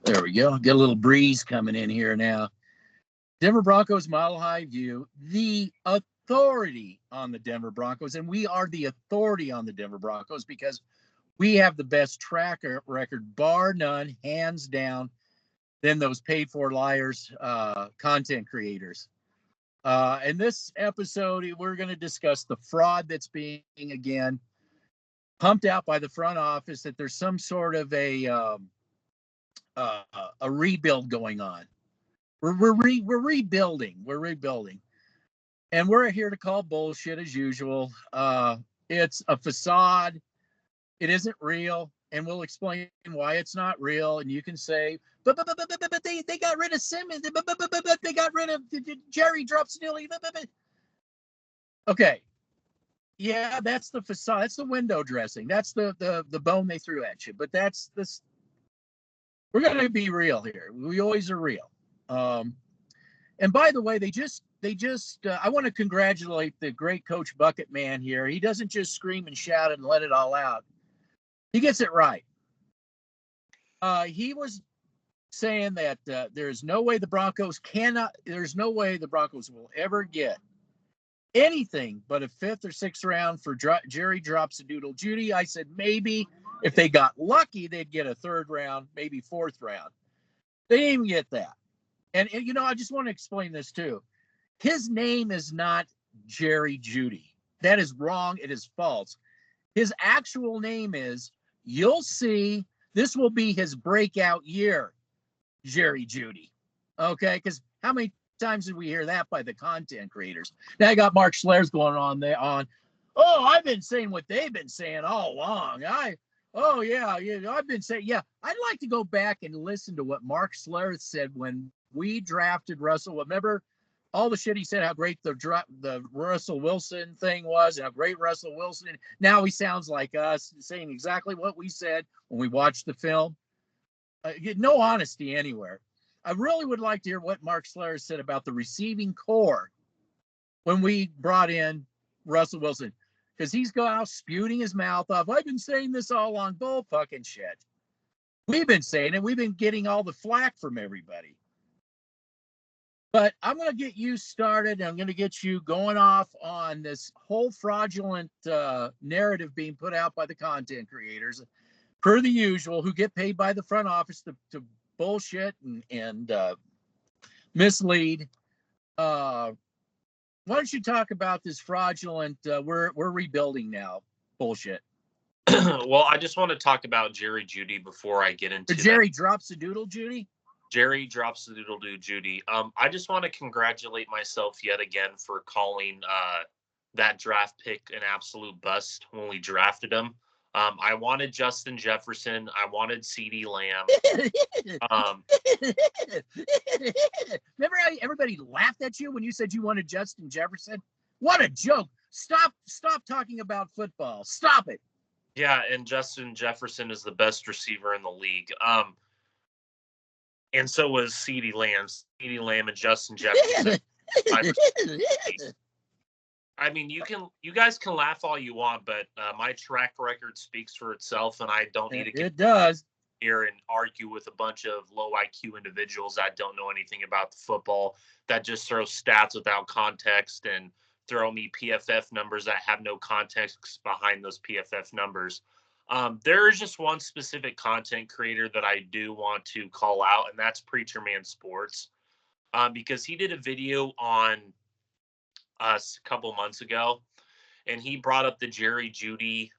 There we go. Get a little breeze coming in here now. Denver Broncos Mile High View, the authority on the Denver Broncos, and we are the authority on the Denver Broncos because we have the best track record, bar none, hands down, than those paid-for liars, content creators. In this episode, we're going to discuss the fraud that's being, again, pumped out by the front office, that there's some sort of a rebuild going on. We're rebuilding. We're rebuilding. And we're here to call bullshit as usual. It's a facade. It isn't real. And we'll explain why it's not real. And you can say, but they got rid of Simmons. But they got rid of Jerry drops Neely. Okay. Yeah, that's the facade. That's the window dressing. That's the bone they threw at you. But that's this. We're going to be real here. We always are real. And by the way, they just I want to congratulate the great Coach Bucket Man here. He doesn't just scream and shout and let it all out. He gets it right. He was saying that there's no way the Broncos will ever get anything but a 5th or 6th round for Jerry drops a doodle Jeudy. I said maybe if they got lucky, they'd get a 3rd round, maybe 4th round. They didn't even get that. And I just want to explain this too. His name is not Jerry Jeudy. That is wrong. It is false. His actual name is, you'll see, this will be his breakout year, Jerry Jeudy. Okay? Because how many times did we hear that by the content creators? Now I got Mark Schler's going on there on, oh, I've been saying what they've been saying all along. I've been saying, yeah. I'd like to go back and listen to what Mark Schler said when we drafted Russell. Remember all the shit he said, how great the Russell Wilson thing was, and how great Russell Wilson. Now he sounds like us, saying exactly what we said when we watched the film. No honesty anywhere. I really would like to hear what Mark Schler said about the receiving core when we brought in Russell Wilson, because he's going out spewing his mouth off. I've been saying this all along. Bull fucking shit. We've been saying it. We've been getting all the flack from everybody. But I'm going to get you started. I'm going to get you going off on this whole fraudulent narrative being put out by the content creators, per the usual, who get paid by the front office to bullshit and mislead. Why don't you talk about this fraudulent, we're rebuilding now bullshit? Well, I just want to talk about Jerry Jeudy before I get into Jerry drops the doodle Jeudy? Jerry drops the doodle do Jeudy. I just want to congratulate myself yet again for calling that draft pick an absolute bust when we drafted him. I wanted Justin Jefferson. I wanted CeeDee Lamb. Remember how everybody laughed at you when you said you wanted Justin Jefferson? What a joke. Stop talking about football. Stop it. Yeah, and Justin Jefferson is the best receiver in the league. And so was CeeDee Lamb. CeeDee Lamb and Justin Jefferson. I mean, you guys can laugh all you want, but my track record speaks for itself, and I don't need to get here and argue with a bunch of low IQ individuals that don't know anything about the football, that just throw stats without context and throw me PFF numbers that have no context behind those PFF numbers. There is just one specific content creator that I do want to call out, and that's Preacher Man Sports, because he did a video on us a couple months ago, and he brought up the Jerry Jeudy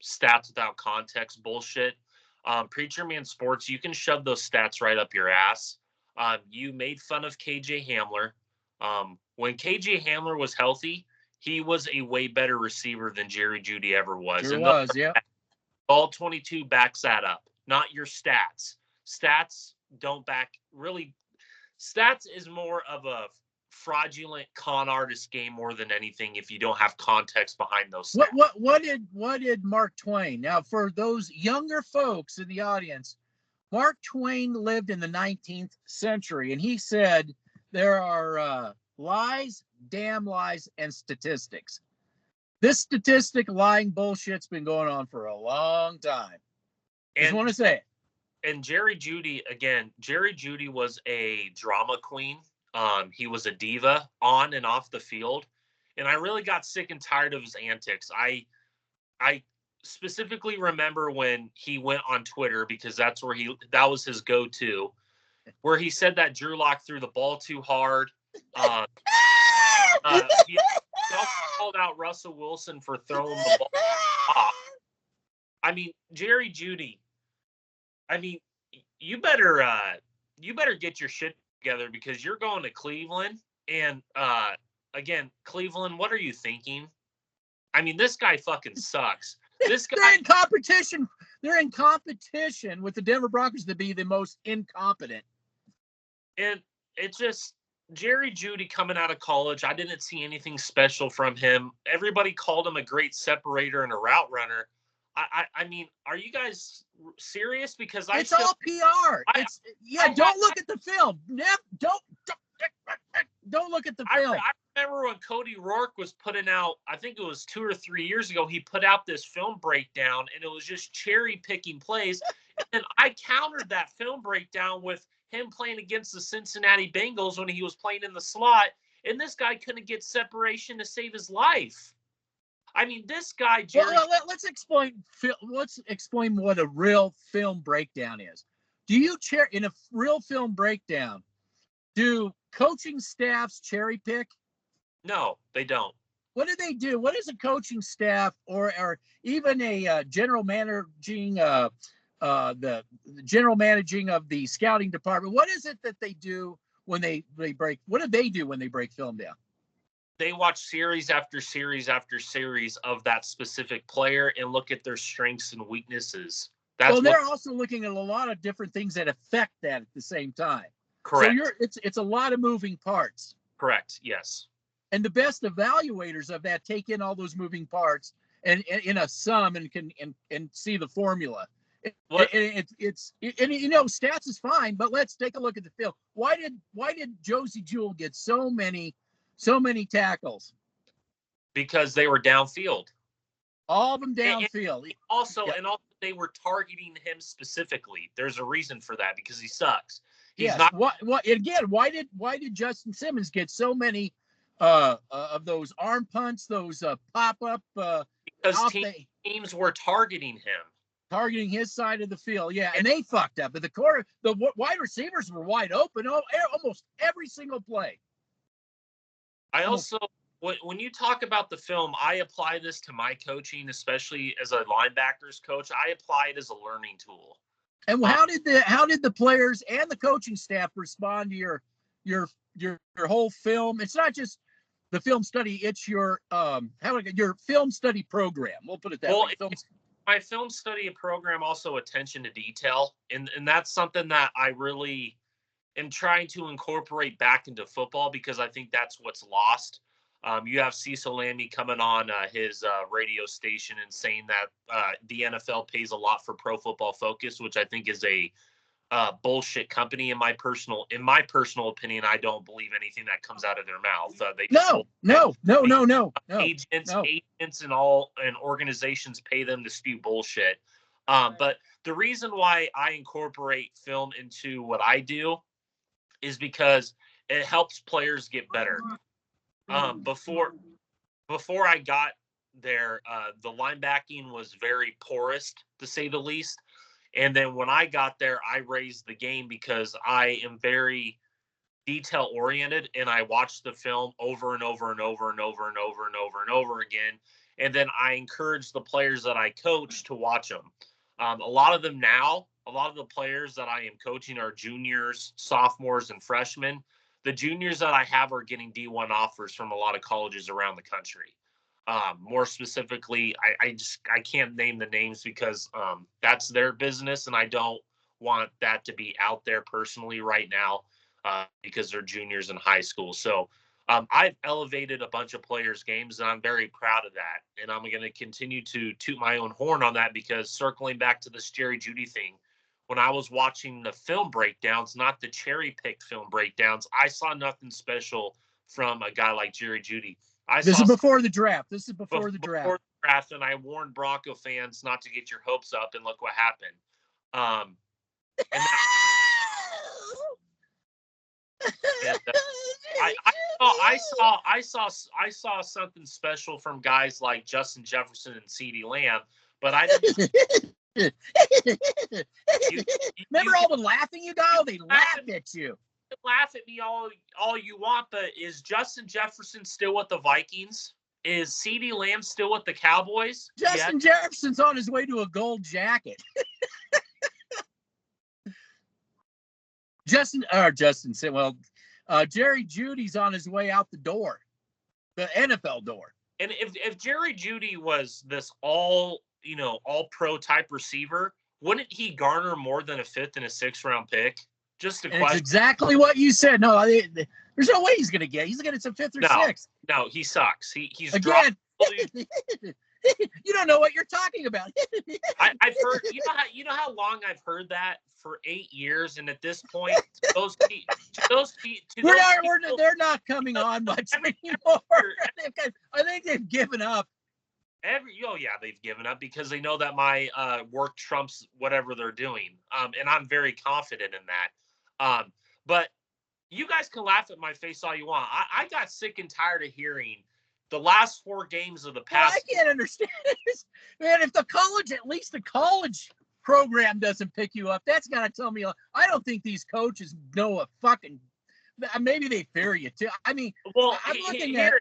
stats without context bullshit. Preacher Man Sports, you can shove those stats right up your ass. You made fun of KJ Hamler. When KJ Hamler was healthy, he was a way better receiver than Jerry Jeudy ever was. Sure was, yeah. All 22 backs that up, not your stats. Stats don't back, really. Stats is more of a fraudulent con artist game more than anything if you don't have context behind those stats. What did Mark Twain, now for those younger folks in the audience, Mark Twain lived in the 19th century, and he said there are lies, damn lies, and statistics. This statistic lying bullshit's been going on for a long time. I just want to say it. And Jerry Jeudy, again, Jerry Jeudy was a drama queen. He was a diva on and off the field. And I really got sick and tired of his antics. I specifically remember when he went on Twitter, because that was his go-to, where he said that Drew Lock threw the ball too hard. He also called out Russell Wilson for throwing the ball off. I mean, Jerry Jeudy, I mean, you better get your shit together, because you're going to Cleveland. And again, Cleveland, what are you thinking? I mean, this guy fucking sucks. They're in competition. They're in competition with the Denver Broncos to be the most incompetent. And it's just Jerry Jeudy coming out of college. I didn't see anything special from him. Everybody called him a great separator and a route runner. I mean, are you guys serious? Because it's all PR. Don't look at the film. Don't look at the film. I remember when Cody Rourke was putting out, I think it was 2 or 3 years ago, he put out this film breakdown, and it was just cherry picking plays. And I countered that film breakdown with him playing against the Cincinnati Bengals when he was playing in the slot, and this guy couldn't get separation to save his life. I mean, this guy, Jerry. Well, let's explain what a real film breakdown is. In a real film breakdown, do coaching staffs cherry pick? No, they don't. What do they do? What is a coaching staff or even a general managing the general managing of the scouting department? What is it that they do when they break? What do they do when they break film down? They watch series after series after series of that specific player and look at their strengths and weaknesses. They're also looking at a lot of different things that affect that at the same time. Correct. So it's a lot of moving parts. Correct. Yes. And the best evaluators of that take in all those moving parts and in a sum and can see the formula. It's stats is fine, but let's take a look at the film. Why did Josey Jewell get so many tackles? Because they were downfield. All of them downfield. And also they were targeting him specifically. There's a reason for that, because he sucks. Why did Justin Simmons get so many of those arm punts, those pop-up because teams were targeting his side of the field. Yeah, and they fucked up. But the wide receivers were wide open almost every single play. I also, when you talk about the film, I apply this to my coaching, especially as a linebackers coach. I apply it as a learning tool. And how did the players and the coaching staff respond to your whole film? It's not just the film study; it's your film study program. We'll put it that way. My film study program also attention to detail, and that's something that I really am trying to incorporate back into football, because I think that's what's lost. You have Cecil Lammey coming on his radio station and saying that the NFL pays a lot for Pro Football Focus, which I think is a bullshit company. In my personal opinion, I don't believe anything that comes out of their mouth. No. Agents and organizations pay them to spew bullshit. But the reason why I incorporate film into what I do is because it helps players get better. Before I got there, the linebacking was very porous, to say the least. And then when I got there, I raised the game, because I am very detail oriented, and I watched the film over and over and over and over and over and over and over again. And then I encourage the players that I coach to watch them. A lot of the players that I am coaching are juniors, sophomores, and freshmen. The juniors that I have are getting D1 offers from a lot of colleges around the country. More specifically, I can't name the names, because that's their business, and I don't want that to be out there personally right now, because they're juniors in high school. So I've elevated a bunch of players' games, and I'm very proud of that. And I'm going to continue to toot my own horn on that, because circling back to this Jerry Jeudy thing, when I was watching the film breakdowns, not the cherry-picked film breakdowns, I saw nothing special from a guy like Jerry Jeudy. This is before the draft. Before the draft, and I warned Bronco fans not to get your hopes up, and look what happened. saw something special from guys like Justin Jefferson and CeeDee Lamb, but I didn't. Remember all the laughing you got? They laughed at you. Laugh at me all you want, but is Justin Jefferson still with the Vikings? Is CeeDee Lamb still with the Cowboys? Justin Jefferson's on his way to a gold jacket. Justin said, well, Jerry Jeudy's on his way out the door, the NFL door. And if Jerry Jeudy was this all pro type receiver, wouldn't he garner more than a 5th and a 6th round pick? Just a question. It's exactly what you said. No, there's no way he's going to get. He's going to get some 5th or 6th. No, he sucks. He's again. You don't know what you're talking about. I've heard. You know how long I've heard that for 8 years, and at this point, they're not coming on much anymore. I think they've given up. They've given up because they know that my work trumps whatever they're doing, and I'm very confident in that. But you guys can laugh at my face all you want. I got sick and tired of hearing the last 4 games of the past. I can't understand this, man. If at least the college program doesn't pick you up, that's got to tell me. I don't think these coaches know a fucking. Maybe they fear you too. I mean, well, I'm looking at.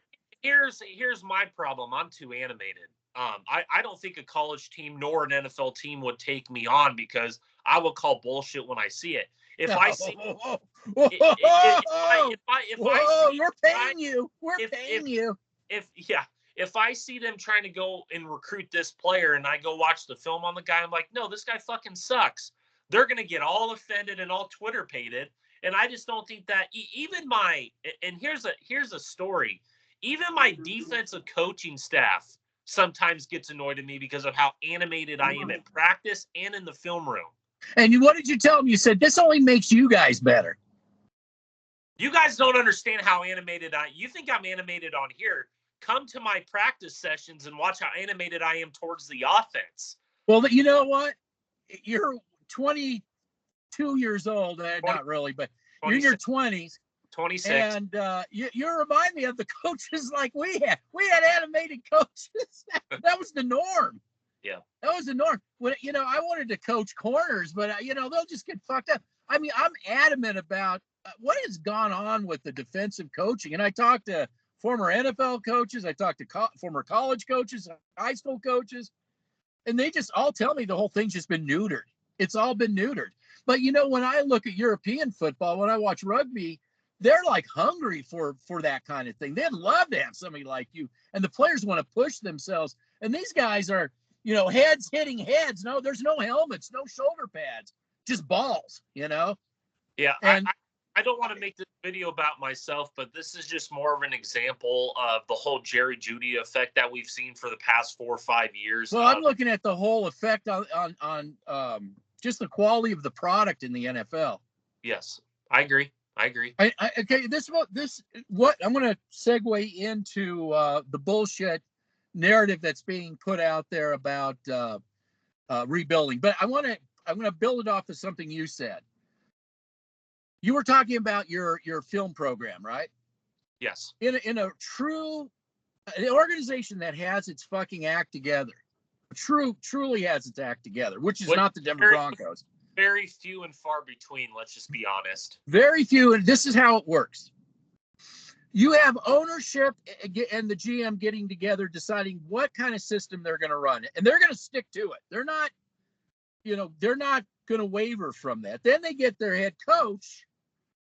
Here's my problem. I'm too animated. I don't think a college team nor an NFL team would take me on because I will call bullshit when I see it. If I see, we're paying you. We're paying you. If I see them trying to go and recruit this player and I go watch the film on the guy, I'm like, no, this guy fucking sucks. They're going to get all offended and all Twitter pated. And I just don't think that even and here's a story. Even my defensive coaching staff sometimes gets annoyed at me because of how animated I am at practice and in the film room. And what did you tell them? You said, this only makes you guys better. You guys don't understand how animated you think I'm animated on here. Come to my practice sessions and watch how animated I am towards the offense. Well, you know what? You're 22 years old. Not really, but 26. You're in your 20s. 26. And you remind me of the coaches like we had. We had animated coaches. That was the norm. Yeah. That was the norm. When I wanted to coach corners, but they'll just get fucked up. I mean, I'm adamant about what has gone on with the defensive coaching. And I talked to former NFL coaches. I talked to former college coaches, high school coaches, and they just all tell me the whole thing's just been neutered. It's all been neutered. But, when I look at European football, when I watch rugby, they're like hungry for that kind of thing. They'd love to have somebody like you. And the players want to push themselves. And these guys are, heads hitting heads. No, there's no helmets, no shoulder pads, just balls, Yeah. And I don't want to make this video about myself, but this is just more of an example of the whole Jerry Jeudy effect that we've seen for the past 4 or 5 years. Well, I'm looking at the whole effect on just the quality of the product in the NFL. Yes, I agree. Okay, what I'm going to segue into the bullshit narrative that's being put out there about rebuilding. But I'm going to build it off of something you said. You were talking about your film program, right? Yes. In a true an organization that has its fucking act together, truly has its act together, which is not the Denver Broncos. Very few and far between, let's just be honest. Very few, and this is how it works. You have ownership and the GM getting together, deciding what kind of system they're going to run, and they're going to stick to it. They're not going to waver from that. Then they get their head coach,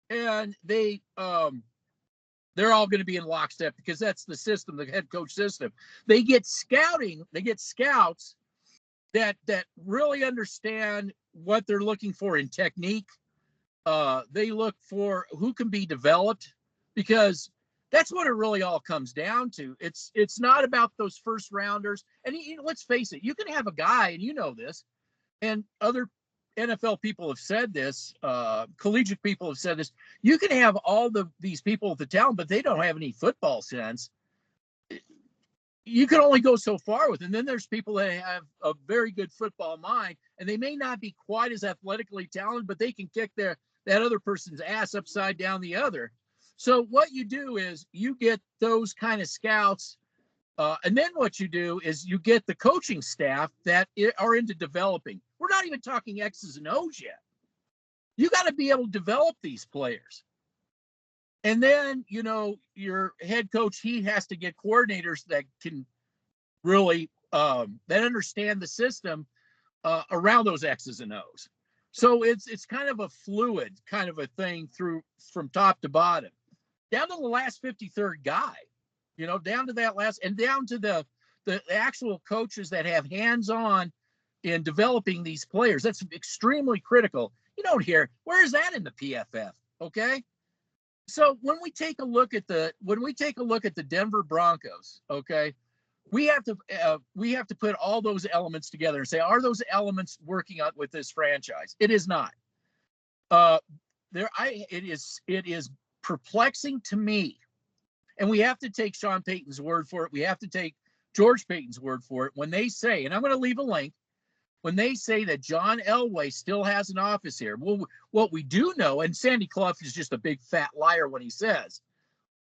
and they're all going to be in lockstep because that's the system, the head coach system. They get scouts that really understand what they're looking for in technique. They look for who can be developed, because that's what it really all comes down to. It's not about those first rounders. And let's face it, you can have a guy, and you know this, and other NFL people have said this, collegiate people have said this. You can have all these people with the talent, but they don't have any football sense. You can only go so far with, and then there's people that have a very good football mind, and they may not be quite as athletically talented, but they can kick that other person's ass upside down the other. So what you do is you get those kind of scouts, and then what you do is you get the coaching staff that are into developing. We're not even talking X's and O's yet. You got to be able to develop these players. And then, you know, your head coach, he has to get coordinators that can really, that understand the system around those X's and O's. So it's kind of a fluid kind of a thing from top to bottom, down to the last 53rd guy, you know, down to that last, and down to the actual coaches that have hands-on in developing these players. That's extremely critical. You don't hear, where is that in the PFF? Okay. So when we take a look at the Denver Broncos, okay, we have to put all those elements together and say, are those elements working out with this franchise? It is not. It is perplexing to me, and we have to take Sean Payton's word for it. We have to take George Payton's word for it when they say, and I'm going to leave a link, when they say that John Elway still has an office here. Well, what we do know, and Sandy Clough is just a big fat liar when he says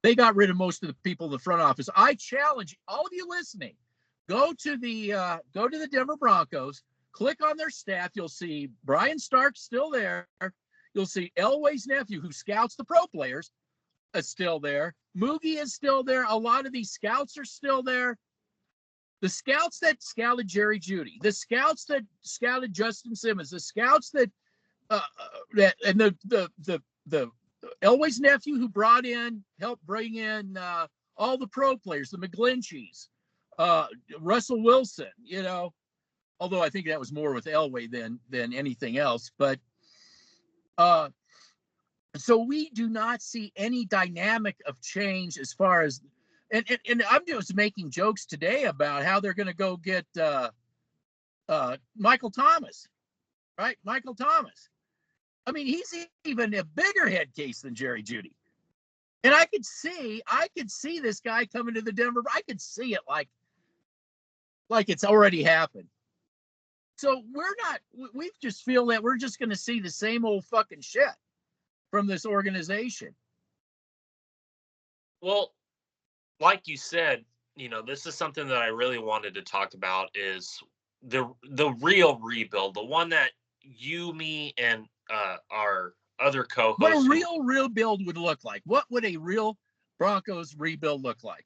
they got rid of most of the people in the front office. I challenge all of you listening, go to the Denver Broncos, click on their staff. You'll see Brian Stark still there. You'll see Elway's nephew, who scouts the pro players, is still there. Moogie is still there. A lot of these scouts are still there. The scouts that scouted Jerry Jeudy, the scouts that scouted Justin Simmons, the scouts that and the Elway's nephew who helped bring in all the pro players, the McGlincheys, Russell Wilson, you know, although I think that was more with Elway than anything else. But so we do not see any dynamic of change as far as, and I'm just making jokes today about how they're going to go get Michael Thomas, right? Michael Thomas. I mean, he's even a bigger head case than Jerry Jeudy. And I could see this guy coming to the Denver. I could see it like it's already happened. So we just feel that we're just going to see the same old fucking shit from this organization. Well, like you said, you know, this is something that I really wanted to talk about, is the real rebuild, the one that you, me, and our other co-hosts. What a real rebuild would look like. What would a real Broncos rebuild look like?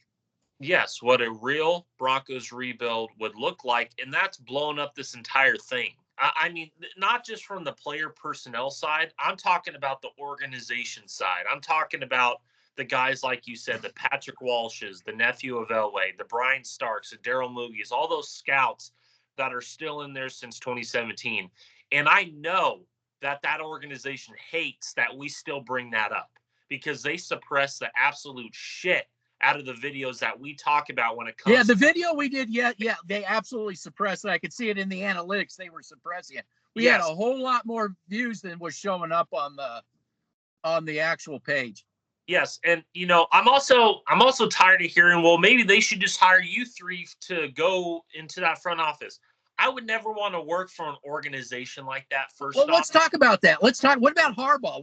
Yes, what a real Broncos rebuild would look like, and that's blown up this entire thing. I mean, not just from the player personnel side. I'm talking about the organization side. I'm talking about the guys, like you said, the Patrick Walshes, the nephew of Elway, the Brian Starks, the Daryl Moogies, all those scouts that are still in there since 2017. And I know that organization hates that we still bring that up, because they suppress the absolute shit out of the videos that we talk about when it comes. Yeah, the video we did, yeah, they absolutely suppressed it. I could see it in the analytics; they were suppressing it. We had a whole lot more views than was showing up on the actual page. Yes, and you know, I'm also tired of hearing, well, maybe they should just hire you three to go into that front office. I would never want to work for an organization like that. Let's talk about that. Let's talk. What about Harbaugh?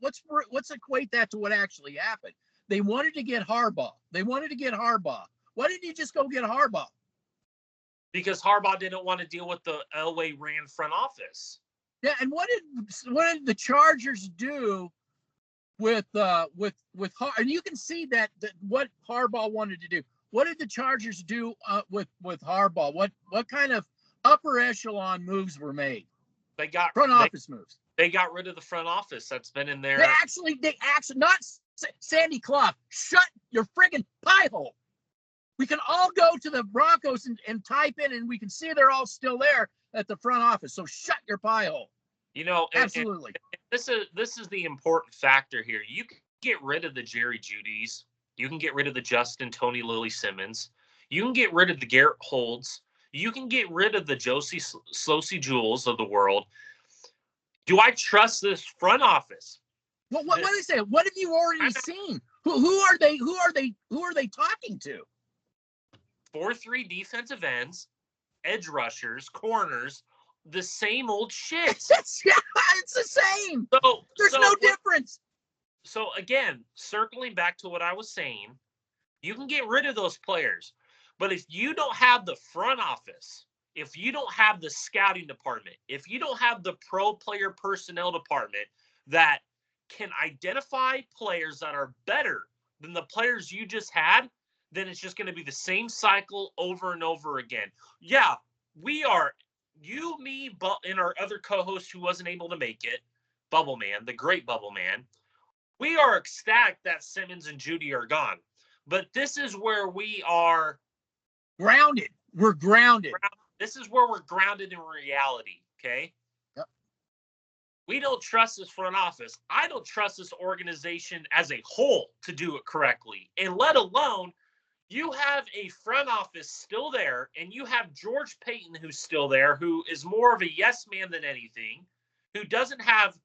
Let's equate that to what actually happened. They wanted to get Harbaugh. Why didn't you just go get Harbaugh? Because Harbaugh didn't want to deal with the Elway ran front office. Yeah, and what did the Chargers do with and you can see that what Harbaugh wanted to do. What did the Chargers do with Harbaugh? What kind of upper echelon moves were made? They got front office moves. They got rid of the front office that's been in there. They actually not Sandy Clough. Shut your friggin' pie hole. We can all go to the Broncos and type in, and we can see they're all still there at the front office. So shut your pie hole. You know, absolutely. And this is the important factor here. You can get rid of the Jerry Judys. You can get rid of the Justin Tony Lily Simmons. You can get rid of the Garrett Holds. You can get rid of the Josie Slosey Jules of the world. Do I trust this front office? What is that? What have you already seen? Who are they talking to? 4-3 defensive ends, edge rushers, corners, the same old shit. It's the same. There's no difference. So again, circling back to what I was saying, you can get rid of those players, but if you don't have the front office, if you don't have the scouting department, if you don't have the pro player personnel department that can identify players that are better than the players you just had, then it's just going to be the same cycle over and over again. Yeah, we are, you, me, and our other co-host who wasn't able to make it, Bubble Man, the great Bubble Man, we are ecstatic that Simmons and Jeudy are gone. But this is where we are grounded. We're grounded. This is where we're grounded in reality, okay? Yep. We don't trust this front office. I don't trust this organization as a whole to do it correctly. And let alone, you have a front office still there, and you have George Payton who's still there, who is more of a yes man than anything, who doesn't have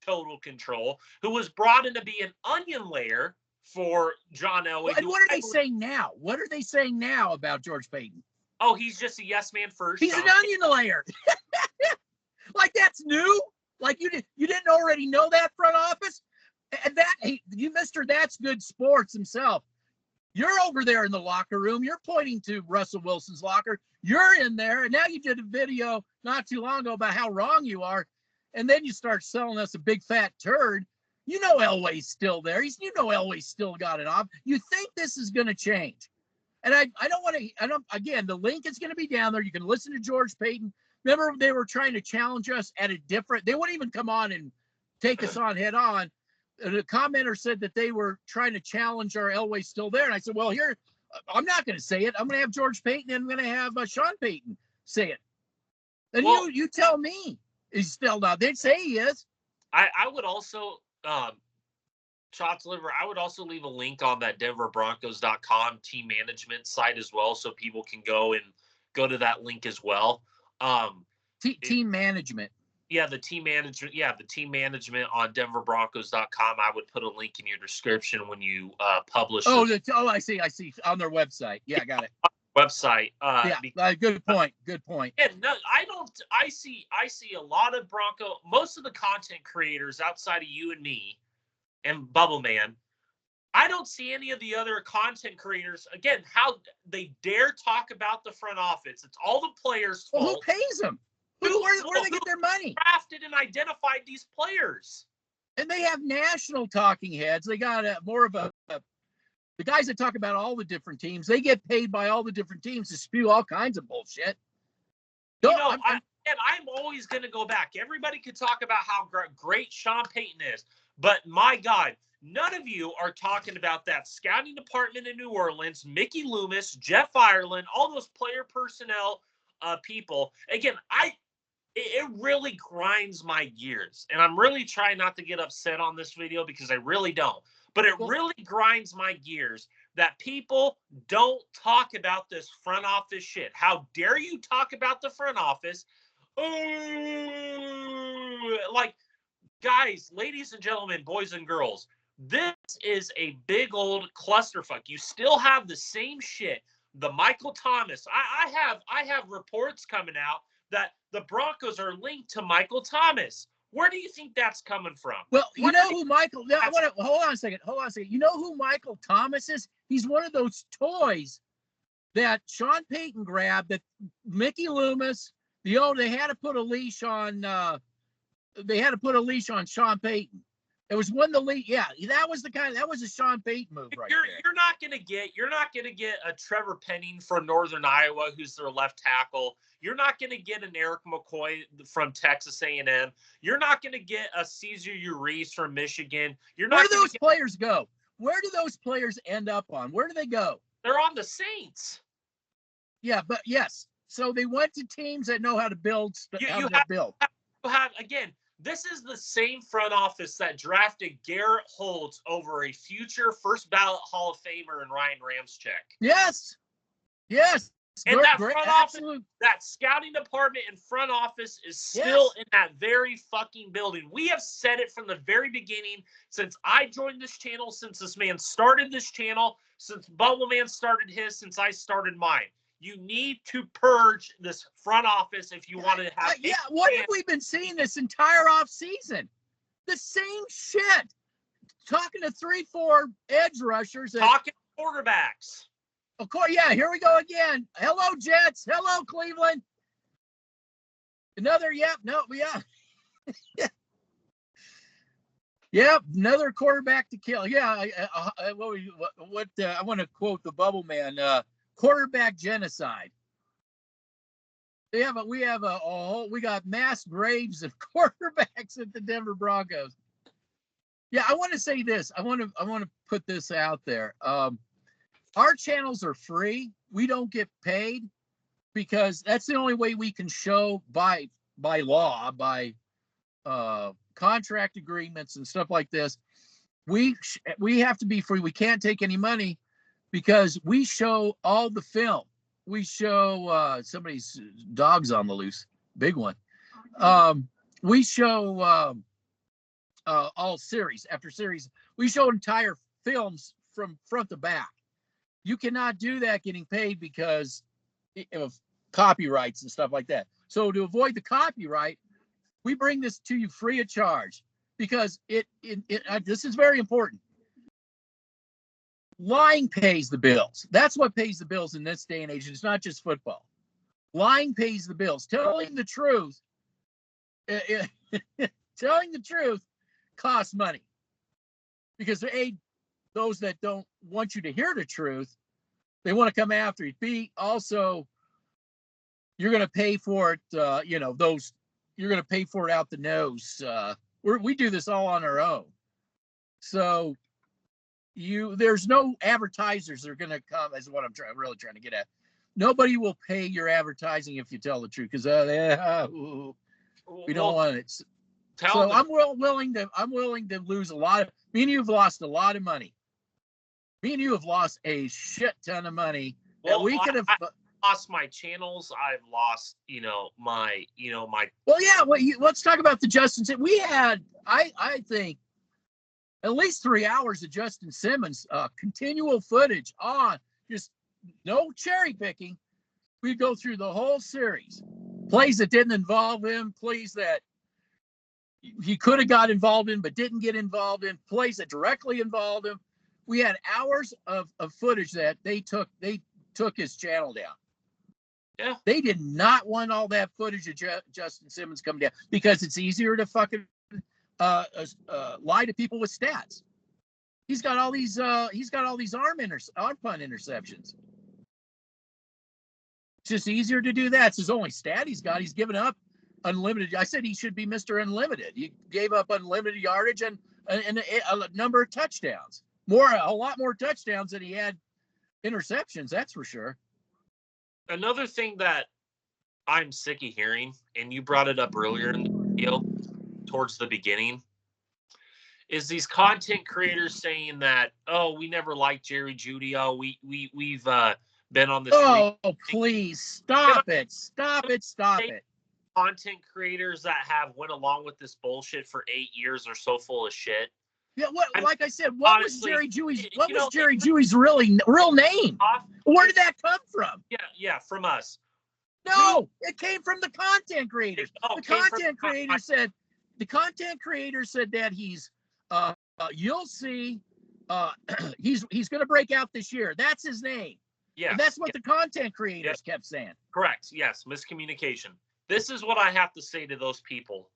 total control, who was brought in to be an onion layer for John Elway. Well, and what are they saying now? What are they saying now about George Payton? Oh, he's just a yes man first. He's an onion layer. Like that's new? Like you didn't already know that, front office? And that, hey, you Mr. That's Good Sports himself. You're over there in the locker room. You're pointing to Russell Wilson's locker. You're in there. And now you did a video not too long ago about how wrong you are. And then you start selling us a big fat turd. You know Elway's still there. You know Elway's still got it off. You think this is going to change. And I don't want to, again, the link is going to be down there. You can listen to George Payton. Remember, they were trying to challenge us at a different, they wouldn't even come on and take us on head on. And a commenter said that they were trying to challenge our Elway still there. And I said, well, here, I'm not going to say it. I'm going to have George Payton and I'm going to have Sean Payton say it. And well, you tell me he's still not. They'd say he is. I would also, Shots Liver, I would also leave a link on that DenverBroncos.com team management site as well, so people can go to that link as well. Team management. Yeah, the team management. Yeah, the team management on DenverBroncos.com. I would put a link in your description when you publish. I see. On their website. Yeah, I got it. Website. Good point. Good point. And no, I don't. I see a lot of most of the content creators outside of you and me and Bubble Man. I don't see any of the other content creators, again, how they dare talk about the front office. It's all the players' fault. Well, who pays them? Where do they get their money? Drafted and identified these players. And they have national talking heads. They got more of the guys that talk about all the different teams. They get paid by all the different teams to spew all kinds of bullshit. I'm always going to go back. Everybody could talk about how great Sean Payton is. But my God, none of you are talking about that scouting department in New Orleans, Mickey Loomis, Jeff Ireland, all those player personnel people. Again, it really grinds my gears. And I'm really trying not to get upset on this video because I really don't. But it really grinds my gears that people don't talk about this front office shit. How dare you talk about the front office? Like, guys, ladies and gentlemen, boys and girls, this is a big old clusterfuck. You still have the same shit. The Michael Thomas. I have reports coming out that the Broncos are linked to Michael Thomas. Where do you think that's coming from? Well, you know who Michael. Hold on a second. You know who Michael Thomas is? He's one of those toys that Sean Payton grabbed. That Mickey Loomis. They had to put a leash on. They had to put a leash on Sean Payton. It was when the leash. Yeah, that was a Sean Payton move right there. You're not gonna get a Trevor Penning from Northern Iowa, who's their left tackle. You're not gonna get an Eric McCoy from Texas A&M. You're not gonna get a Cesar Urias from Michigan. Where do those players go? Where do those players end up on? Where do they go? They're on the Saints. Yeah, but yes. So they went to teams that know how to build. Again, this is the same front office that drafted Garrett Holtz over a future first ballot Hall of Famer in Ryan Ramczyk. Yes. And that front office, that scouting department and front office is still in that very fucking building. We have said it from the very beginning, since I joined this channel, since this man started this channel, since Bubble Man started his, since I started mine. You need to purge this front office if you want to have. What have we been seeing this entire off season? The same shit. talking to 3-4 edge rushers. Talking quarterbacks. Of course, yeah, here we go again. Hello, Jets. Hello, Cleveland. Another, yep, yeah. Yep, another quarterback to kill. Yeah, I want to quote the Bubble Man, quarterback genocide. We got mass graves of quarterbacks at the Denver Broncos. Yeah, I want to say this. I want to put this out there. Our channels are free. We don't get paid because that's the only way we can show by law, by contract agreements and stuff like this. We have to be free. We can't take any money because we show all the film. We show somebody's dog's on the loose, big one. We show all series after series. We show entire films from front to back. You cannot do that getting paid because of copyrights and stuff like that. So to avoid the copyright, we bring this to you free of charge because this is very important. Lying pays the bills. That's what pays the bills in this day and age. It's not just football. Lying pays the bills. Telling the truth, telling the truth costs money because those that don't want you to hear the truth, they want to come after you. B, also, you're going to pay for it. You're going to pay for it out the nose. We do this all on our own. So there's no advertisers that are going to come, is what I'm really trying to get at. Nobody will pay your advertising if you tell the truth because we don't want it. So I'm willing to lose a lot of. Me and you have lost a lot of money. Me and you have lost a shit ton of money. Well, we could have lost my channels. I've lost, my. Well, yeah. Let's talk about the Justin. We had, I think, at least 3 hours of Justin Simmons, continual footage on, just no cherry picking. We'd go through the whole series. Plays that didn't involve him, plays that he could have got involved in but didn't get involved in, plays that directly involved him. We had hours of footage that they took his channel down. Yeah. They did not want all that footage of Justin Simmons coming down because it's easier to fucking lie to people with stats. He's got all these arm punt interceptions. It's just easier to do that. It's his only stat he's got. He's given up unlimited. I said he should be Mr. Unlimited. He gave up unlimited yardage and a number of touchdowns. A lot more touchdowns than he had interceptions, that's for sure. Another thing that I'm sick of hearing, and you brought it up earlier in the video, towards the beginning, is these content creators saying that, we never liked Jerry Jeudy. We've been on this. Oh, please stop it. Content creators that have went along with this bullshit for 8 years are so full of shit. Yeah, like I said, what was Jerry Jeudy's real name? Where did that come from? Yeah, from us. No, it came from the content creators. The content creator said that he's you'll see he's going to break out this year. That's his name. Yeah. And that's what the content creators kept saying. Correct. Yes, miscommunication. This is what I have to say to those people.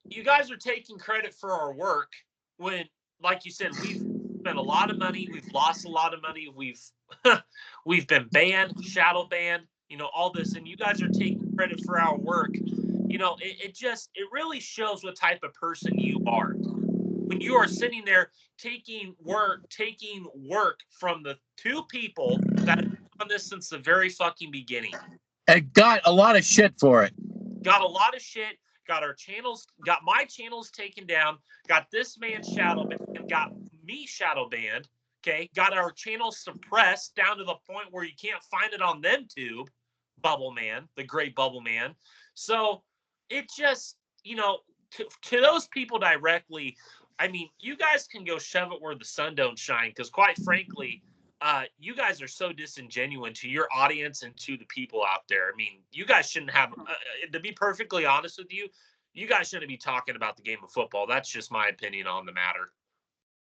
You guys are taking credit for our work when, like you said, we've spent a lot of money, we've lost a lot of money, we've been banned, shadow banned, all this, and you guys are taking credit for our work. It really shows what type of person you are when you are sitting there taking work from the two people that have done this since the very fucking beginning. And got a lot of shit for it. Got a lot of shit. Got our channels, got my channels taken down, got this man shadow banned, got me shadow banned, okay? Got our channels suppressed down to the point where you can't find it on ThemeTube, Bubble Man, the great Bubble Man. So it just, to those people directly, I mean, you guys can go shove it where the sun don't shine because quite frankly, you guys are so disingenuous to your audience and to the people out there. I mean, you guys shouldn't have, to be perfectly honest with you, you guys shouldn't be talking about the game of football. That's just my opinion on the matter.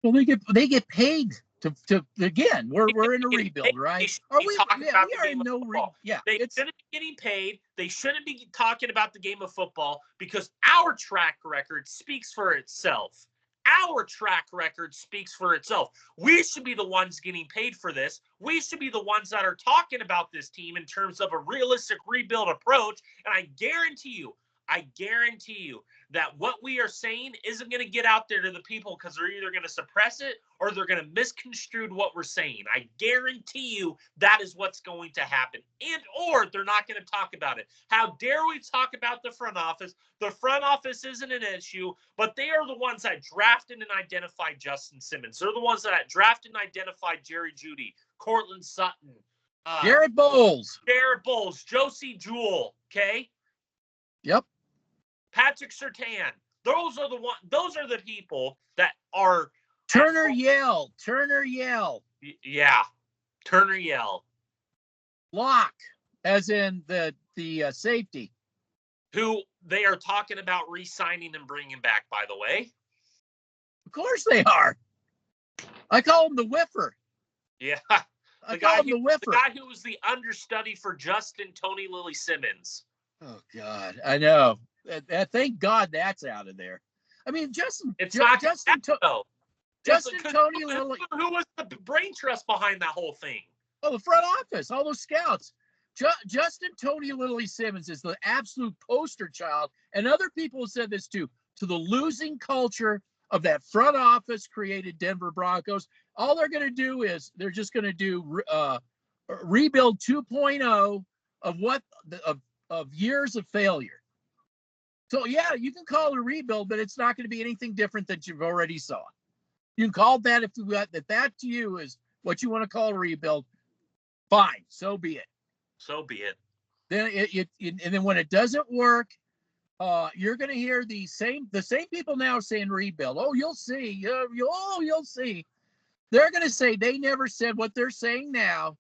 Well, they get paid to again. We're in a rebuild, right? Are we? Yeah, we are in no rebuild. Yeah, they shouldn't be getting paid. They shouldn't be talking about the game of football because our track record speaks for itself. Our track record speaks for itself. We should be the ones getting paid for this. We should be the ones that are talking about this team in terms of a realistic rebuild approach. And I guarantee you that what we are saying isn't going to get out there to the people because they're either going to suppress it or they're going to misconstrue what we're saying. I guarantee you that is what's going to happen. And or they're not going to talk about it. How dare we talk about the front office? The front office isn't an issue, but they are the ones that drafted and identified Justin Simmons. They're the ones that drafted and identified Jerry Jeudy, Cortland Sutton, Garrett Bowles, Josie Jewell, okay? Yep. Patrick Surtain. Those are the people that are Turner Yell. Yeah. Turner Yell. Locke, as in the safety. Who they are talking about re-signing and bringing back, by the way. Of course they are. I call him the whiffer. Yeah. The guy who was the understudy for Justin Tony Lily Simmons. Oh God, I know. Thank God that's out of there. I mean, Justin Tony Lily. Who was the brain trust behind that whole thing? Oh, the front office, all those scouts. Justin Tony Lily Simmons is the absolute poster child, and other people have said this too, to the losing culture of that front office created Denver Broncos. All they're going to do is they're just going to do rebuild 2.0 of years of failure. So yeah, you can call it a rebuild, but it's not going to be anything different that you've already saw. You can call that if that to you is what you want to call a rebuild. Fine, so be it. So be it. Then and then when it doesn't work, you're going to hear the same people now saying rebuild. Oh, you'll see. You'll see. They're going to say they never said what they're saying now.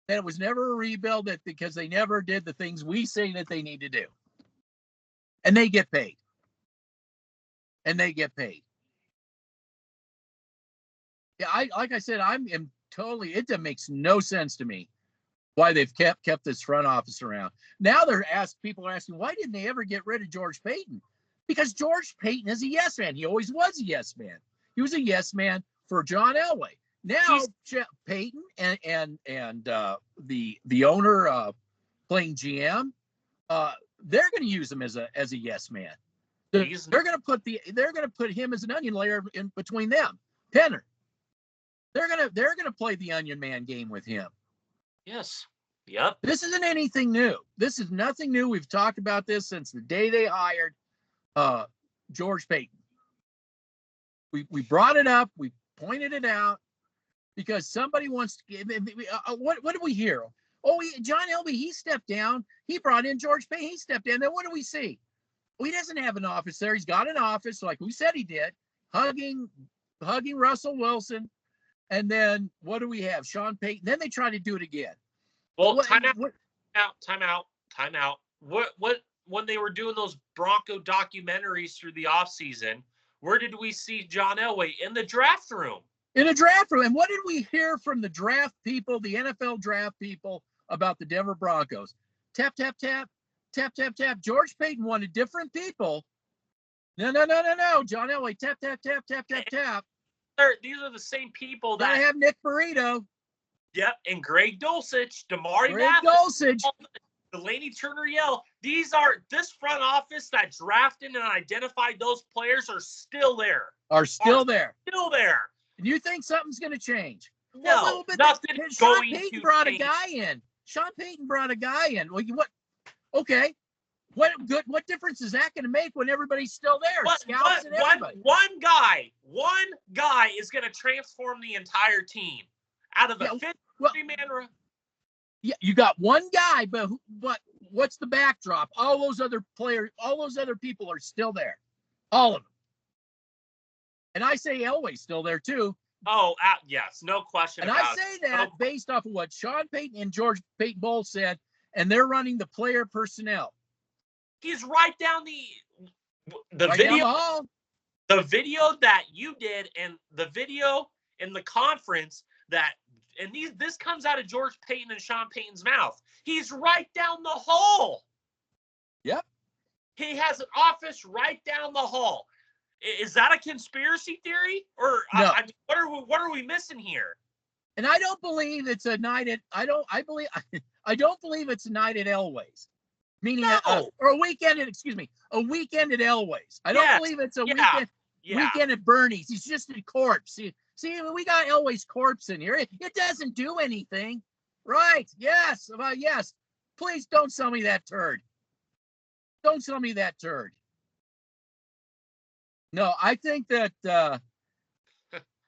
That it was never a rebuild, that because they never did the things we say that they need to do. And they get paid. Yeah, like I said, it makes no sense to me why they've kept this front office around. Now people are asking, why didn't they ever get rid of George Paton? Because George Paton is a yes man. He always was a yes man. He was a yes man for John Elway. Now Paton and the owner playing GM, they're going to use him as a yes man. They're going to put him as an onion layer in between them. Penner. They're going to play the onion man game with him. Yes. Yep. This isn't anything new. This is nothing new. We've talked about this since the day they hired George Paton. We brought it up. We pointed it out because somebody wants to give. What do we hear? Oh, John Elway, he stepped down. He brought in George Paton. He stepped down. Then what do we see? Well, he doesn't have an office there. He's got an office, like we said he did, hugging Russell Wilson. And then what do we have? Sean Payton. Then they try to do it again. Well, time out. What when they were doing those Bronco documentaries through the offseason, where did we see John Elway? In the draft room. In a draft room. And what did we hear from the draft people, the NFL draft people, about the Denver Broncos? Tap, tap, tap, tap, tap, tap. George Paton wanted different people. No. John Elway, tap, tap, tap, tap, tap, tap. These are the same people that I have Nick Burrito. Yep, and Greg Dulcich, Delaney Turner Yell. This front office that drafted and identified those players are still there. Still there. And you think something's going to change? No, nothing. Sean Payton brought a guy in. Well, what? Okay. What difference is that going to make when everybody's still there? Scouts and everybody. One guy is going to transform the entire team out of a 50-man. Yeah, you got one guy, but what's the backdrop? All those other players, all those other people are still there, all of them. And I say Elway's still there too. Oh, yes, no question. And I say that based off of what Sean Payton and George Payton both said, and they're running the player personnel. He's right down the right down the hall. The video that you did and the video in the conference this comes out of George Payton and Sean Payton's mouth. He's right down the hall. Yep. He has an office right down the hall. Is that a conspiracy theory? Or no. What are we missing here? And I don't believe it's a night at I don't believe it's a night at Elway's. Meaning or a weekend at a weekend at Elway's. I don't believe it's a weekend at Bernie's. He's just a corpse. See, we got Elway's corpse in here. It doesn't do anything. Right. Yes. Yes. Please don't sell me that turd. Don't sell me that turd. No, I think that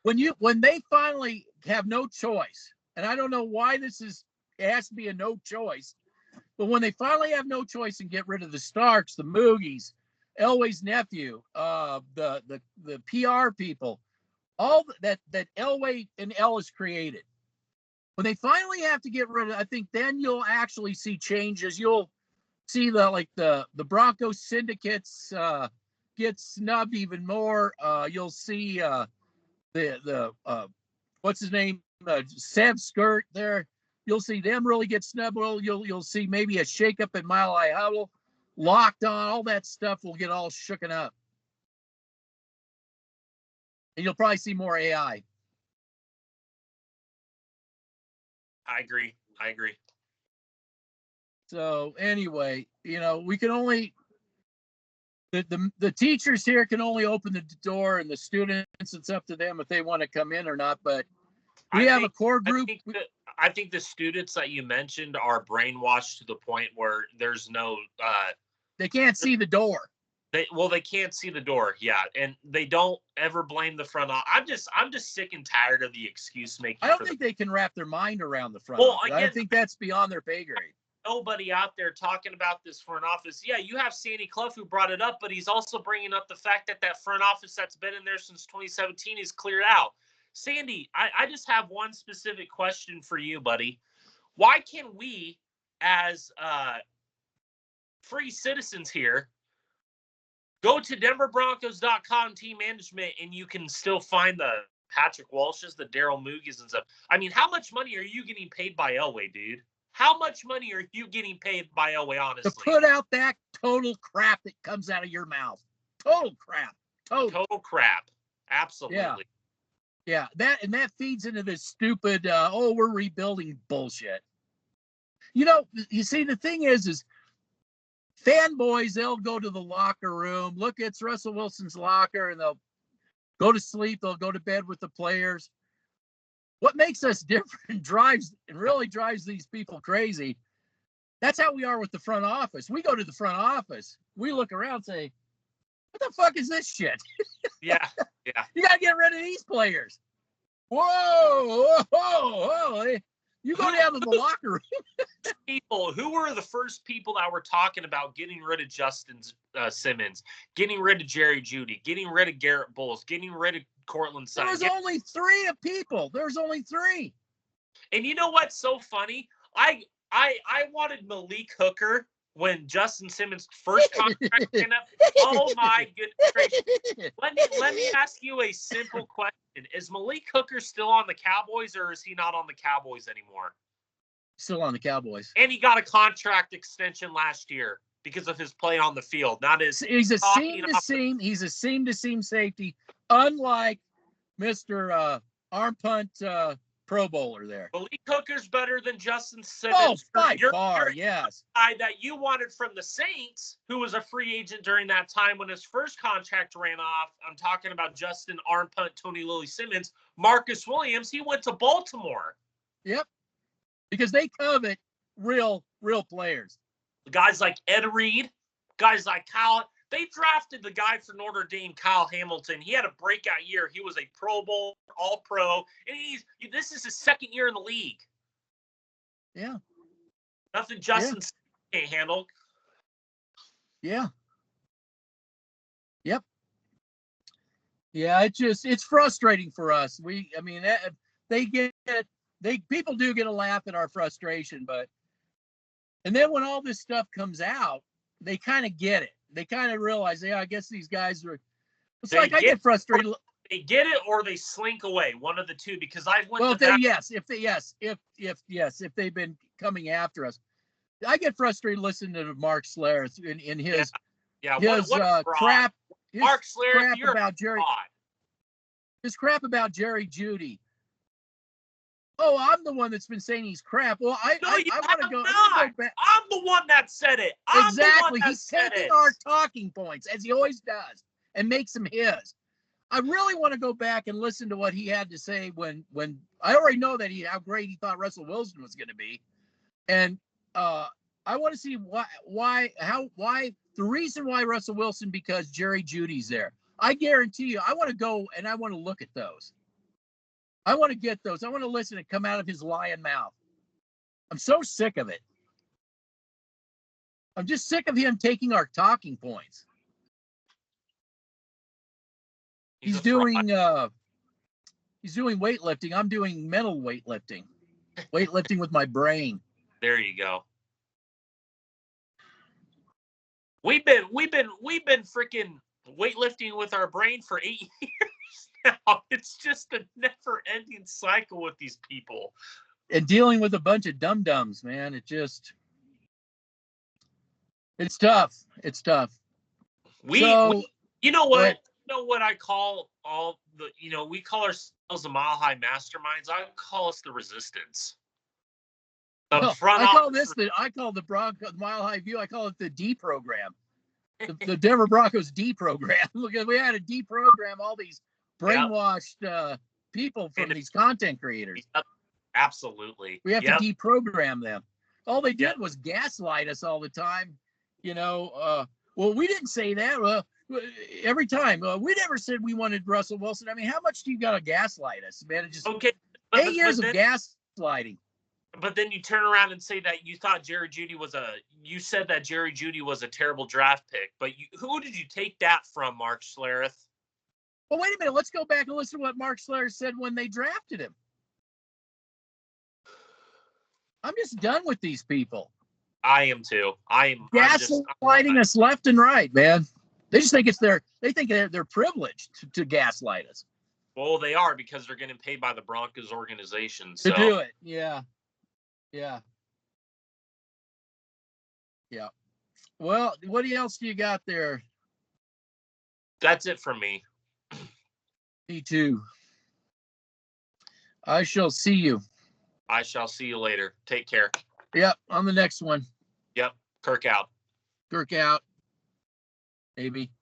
when they finally have no choice, and I don't know why it has to be a no choice, but when they finally have no choice and get rid of the Starks, the Moogies, Elway's nephew, the PR people, all that Elway and Ellis created. When they finally have to get rid of it, I think then you'll actually see changes. You'll see the Broncos syndicates get snubbed even more. You'll see the what's his name, Sev Skirt there. You'll see them really get snubbed. You'll see maybe a shakeup at Mile High Huddle, Locked On, all that stuff will get all shooken up. And you'll probably see more AI. I agree. So anyway, we can only the teachers here can only open the door, and the students, it's up to them if they want to come in or not. But we have a core group. I think the students that you mentioned are brainwashed to the point where there's no they can't see the door. They can't see the door, yeah, and they don't ever blame the front office. I'm just sick and tired of the excuse making. I don't think they can wrap their mind around the front office. I don't think that's beyond their pay grade. Nobody out there talking about this front office. Yeah, you have Sandy Clough who brought it up, but he's also bringing up the fact that front office that's been in there since 2017 is cleared out. Sandy, I just have one specific question for you, buddy. Why can we, as free citizens here, go to DenverBroncos.com team management, and you can still find the Patrick Walshes, the Daryl Moogies and stuff. I mean, how much money are you getting paid by Elway, dude? How much money are you getting paid by Elway, honestly? To put out that total crap that comes out of your mouth. Total crap. Total crap. Absolutely. Yeah. That feeds into this stupid, we're rebuilding bullshit. You see, the thing is fanboys, they'll go to the locker room, look, it's Russell Wilson's locker, and they'll go to sleep. They'll go to bed with the players. What makes us different really drives these people crazy. That's how we are with the front office. We go to the front office. We look around and say, what the fuck is this shit? Yeah. You got to get rid of these players. Whoa. You go down to the locker room. Who were the first people that were talking about getting rid of Justin Simmons, getting rid of Jerry Jeudy, getting rid of Garrett Bowles, getting rid of Cortland Sutton? There was only three people. There's only three. And you know what's so funny? I wanted Malik Hooker when Justin Simmons' first contract came up. Oh my goodness gracious! Let me ask you a simple question: is Malik Hooker still on the Cowboys, or is he not on the Cowboys anymore? Still on the Cowboys. And he got a contract extension last year because of his play on the field. He's a seam-to-seam. He's a seam-to-seam safety, unlike Mr. Arm Punt Pro Bowler there. Malik Hooker's better than Justin Simmons. Oh, by far, yes. Guy that you wanted from the Saints, who was a free agent during that time when his first contract ran off. I'm talking about Justin Arm Punt, Tony Lily Simmons, Marcus Williams. He went to Baltimore. Yep. Because they covet real players. Guys like Ed Reed, guys like Kyle. They drafted the guy for Notre Dame, Kyle Hamilton. He had a breakout year. He was a Pro Bowl, All-Pro, and this is his second year in the league. Yeah. Nothing Justin can't handle. Yeah. Yep. Yeah, it's frustrating for us. People do get a laugh at our frustration, and then when all this stuff comes out, they kind of get it. they kind of realize, yeah, I guess these guys are. It's They like I get frustrated. They get it or they slink away, one of the two. Because I went Well, to if they've been coming after us, I get frustrated listening to Mark Schlereth in his crap. Mark Schlereth, crap about Jerry. His crap about Jerry Jeudy. Oh, I'm the one that's been saying he's crap. Well, I want to go. I'm the one that said it. Exactly. He's taking our talking points, as he always does, and makes them his. I really want to go back and listen to what he had to say when I already know that how great he thought Russell Wilson was going to be, and I want to see why the reason why Russell Wilson, because Jerry Jeudy's there. I guarantee you, I want to go and I want to look at those. I want to get those. I want to listen and come out of his lying mouth. I'm so sick of it. I'm just sick of him taking our talking points. He's doing weightlifting. I'm doing mental weightlifting. Weightlifting with my brain. There you go. We've been freaking weightlifting with our brain for 8 years now. It's just a never-ending cycle with these people. And dealing with a bunch of dum-dums, man. It's tough. It's tough. You know what? You know what I call all the, we call ourselves the Mile High Masterminds. I call us the Resistance. I call the Broncos Mile High View. I call it the D program, the Denver Broncos D program. Look, we had to deprogram all these brainwashed people from these content creators. Yep. Absolutely, we have to deprogram them. All they did was gaslight us all the time. Well, we didn't say that. Every time we never said we wanted Russell Wilson. I mean, how much do you got to gaslight us, man? It's just 8 years of gaslighting. But then you turn around and say that you thought Jerry Jeudy was a terrible draft pick. But who did you take that from, Mark Schlereth? Well, wait a minute. Let's go back and listen to what Mark Schlereth said when they drafted him. I'm just done with these people. I am too. I'm gaslighting us left and right, man. They just think they're privileged to gaslight us. Well, they are, because they're getting paid by the Broncos organization to do it. Yeah. Well, what else do you got there? That's it for me. Me too. I shall see you. I shall see you later. Take care. Yep. On the next one. Yep. Kirk out. Maybe.